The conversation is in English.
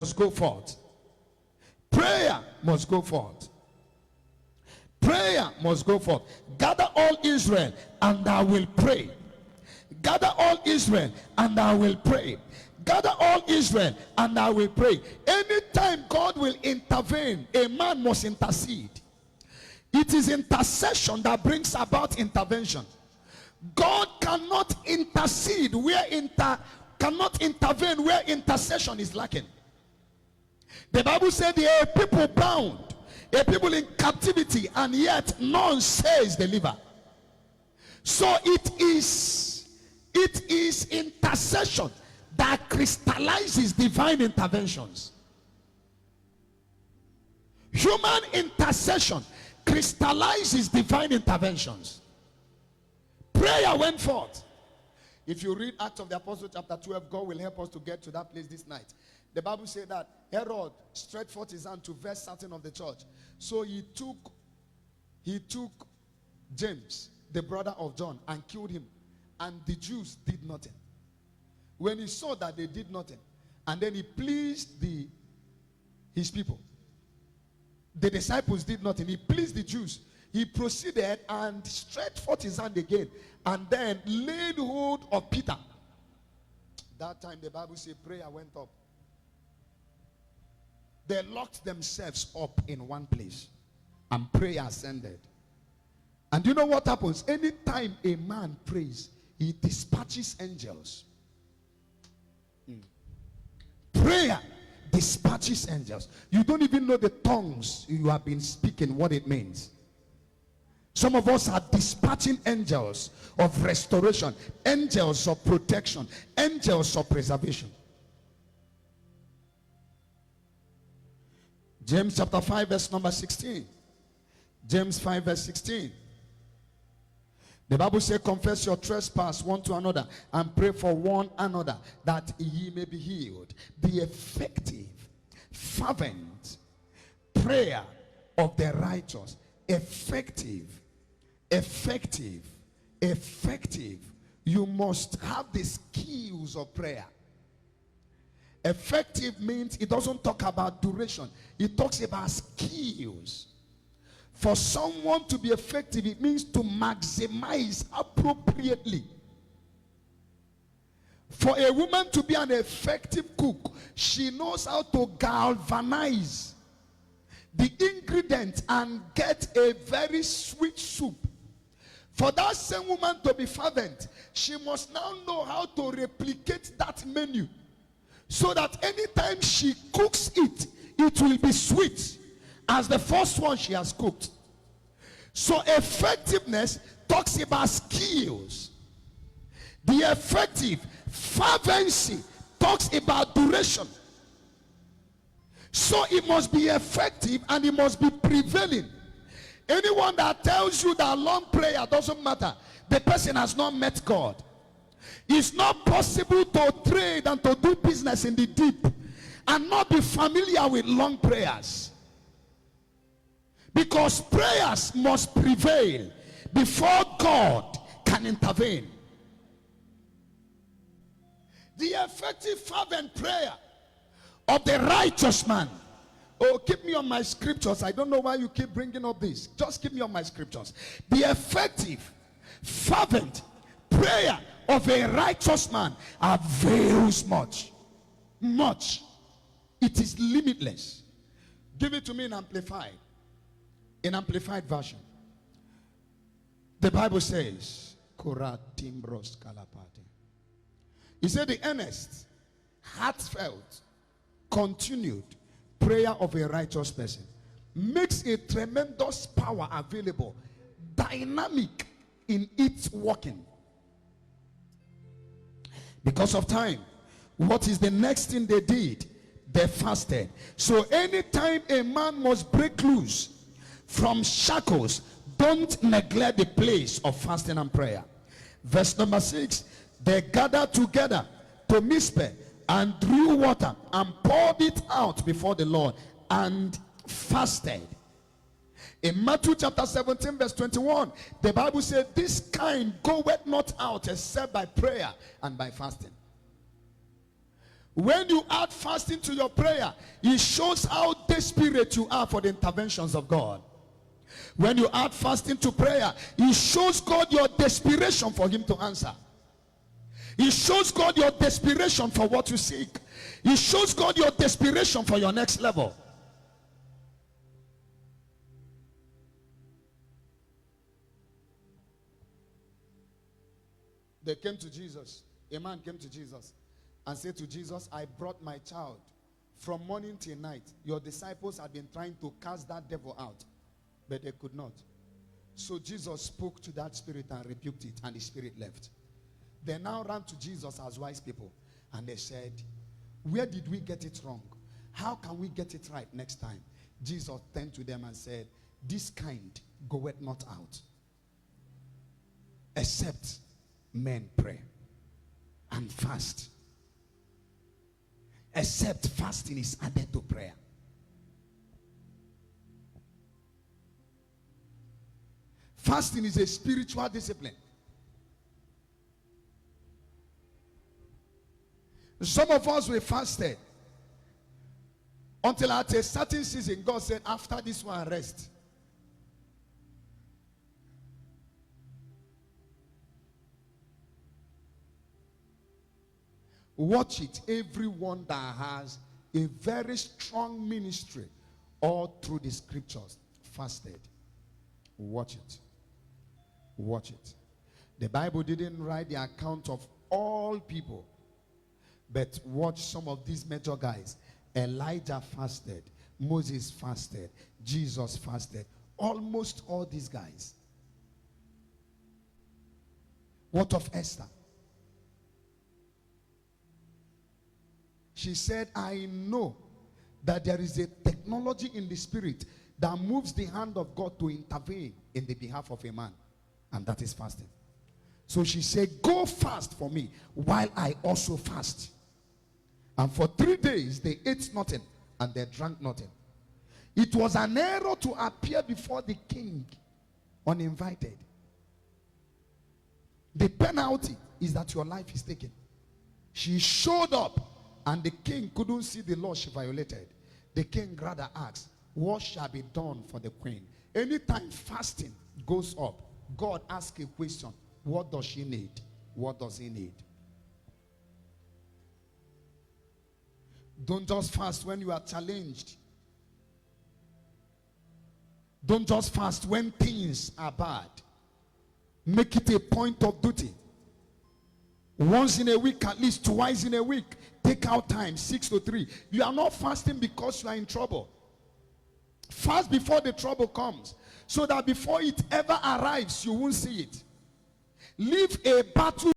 must go forth. Prayer must go forth. Prayer must go forth. Gather all Israel and I will pray. Gather all Israel and I will pray. Gather all Israel and I will pray. Anytime God will intervene, a man must intercede. It is intercession that brings about intervention. God cannot intercede where cannot intervene where intercession is lacking. The Bible said there are people bound, a people in captivity, and yet none says deliver. So it is intercession that crystallizes divine interventions. Human intercession crystallizes divine interventions. Prayer went forth. If you read Acts of the Apostles chapter 12, God will help us to get to that place this night. The Bible said that Herod stretched forth his hand to vex certain of the church. So he took James, the brother of John, and killed him. And the Jews did nothing. When he saw that they did nothing, and then he pleased his people. The disciples did nothing. He pleased the Jews. He proceeded and stretched forth his hand again, and then laid hold of Peter. That time the Bible says prayer went up. They locked themselves up in one place, and prayer ascended. And you know what happens? Anytime a man prays, he dispatches angels. Prayer dispatches angels. You don't even know the tongues you have been speaking, what it means. Some of us are dispatching angels of restoration, angels of protection, angels of preservation. James chapter 5 verse number 16. James 5 verse 16. The Bible says, confess your trespass one to another and pray for one another that ye may be healed. The effective, fervent prayer of the righteous. Effective. You must have the skills of prayer. Effective means it doesn't talk about duration. It talks about skills. For someone to be effective, it means to maximize appropriately. For a woman to be an effective cook, she knows how to galvanize the ingredients and get a very sweet soup. For that same woman to be fervent, she must now know how to replicate that menu, so that anytime she cooks it, it will be sweet as the first one she has cooked. So effectiveness talks about skills. The effective fervency talks about duration. So it must be effective and it must be prevailing. Anyone that tells you that long prayer doesn't matter, the person has not met God. It's not possible to trade and to do business in the deep and not be familiar with long prayers. Because prayers must prevail before God can intervene. The effective fervent prayer of the righteous man. Oh, keep me on my scriptures. I don't know why you keep bringing up this. Just keep me on my scriptures. The effective fervent prayer of a righteous man avails much. Much. It is limitless. Give it to me in Amplified. In Amplified version. The Bible says, he said the earnest, heartfelt, continued prayer of a righteous person makes a tremendous power available, dynamic in its working. Because of time, what is the next thing they did? They fasted. So anytime a man must break loose from shackles, don't neglect the place of fasting and prayer. Verse number 6, they gathered together to Mizpeh and drew water and poured it out before the Lord and fasted. In Matthew chapter 17 verse 21, the Bible said, this kind goeth not out except by prayer and by fasting. When you add fasting to your prayer, it shows how desperate you are for the interventions of God. When you add fasting to prayer, it shows God your desperation for him to answer. It shows God your desperation for what you seek. It shows God your desperation for your next level. They came to Jesus. A man came to Jesus and said to Jesus, I brought my child from morning till night. Your disciples had been trying to cast that devil out, but they could not. So Jesus spoke to that spirit and rebuked it, and the spirit left. They now ran to Jesus as wise people, and they said, where did we get it wrong? How can we get it right next time? Jesus turned to them and said, this kind goeth not out, except men pray and fast. Except fasting is added to prayer. Fasting is a spiritual discipline. Some of us were fasted until at a certain season God said, after this one, rest. Watch it. Everyone that has a very strong ministry all through the scriptures fasted. Watch it. Watch it. The Bible didn't write the account of all people, but watch some of these major guys. Elijah fasted. Moses fasted. Jesus fasted. Almost all these guys. What of Esther? She said, I know that there is a technology in the spirit that moves the hand of God to intervene in the behalf of a man. And that is fasting. So she said, go fast for me while I also fast. And for 3 days they ate nothing and they drank nothing. It was an error to appear before the king uninvited. The penalty is that your life is taken. She showed up and the king couldn't see the law she violated. The king rather asked, what shall be done for the queen? Anytime fasting goes up, God asks a question. What does she need? What does he need? Don't just fast when you are challenged. Don't just fast when things are bad. Make it a point of duty. Once in a week, at least twice in a week. Take out time, 6 to 3. You are not fasting because you are in trouble. Fast before the trouble comes, so that before it ever arrives, you won't see it. Live a battle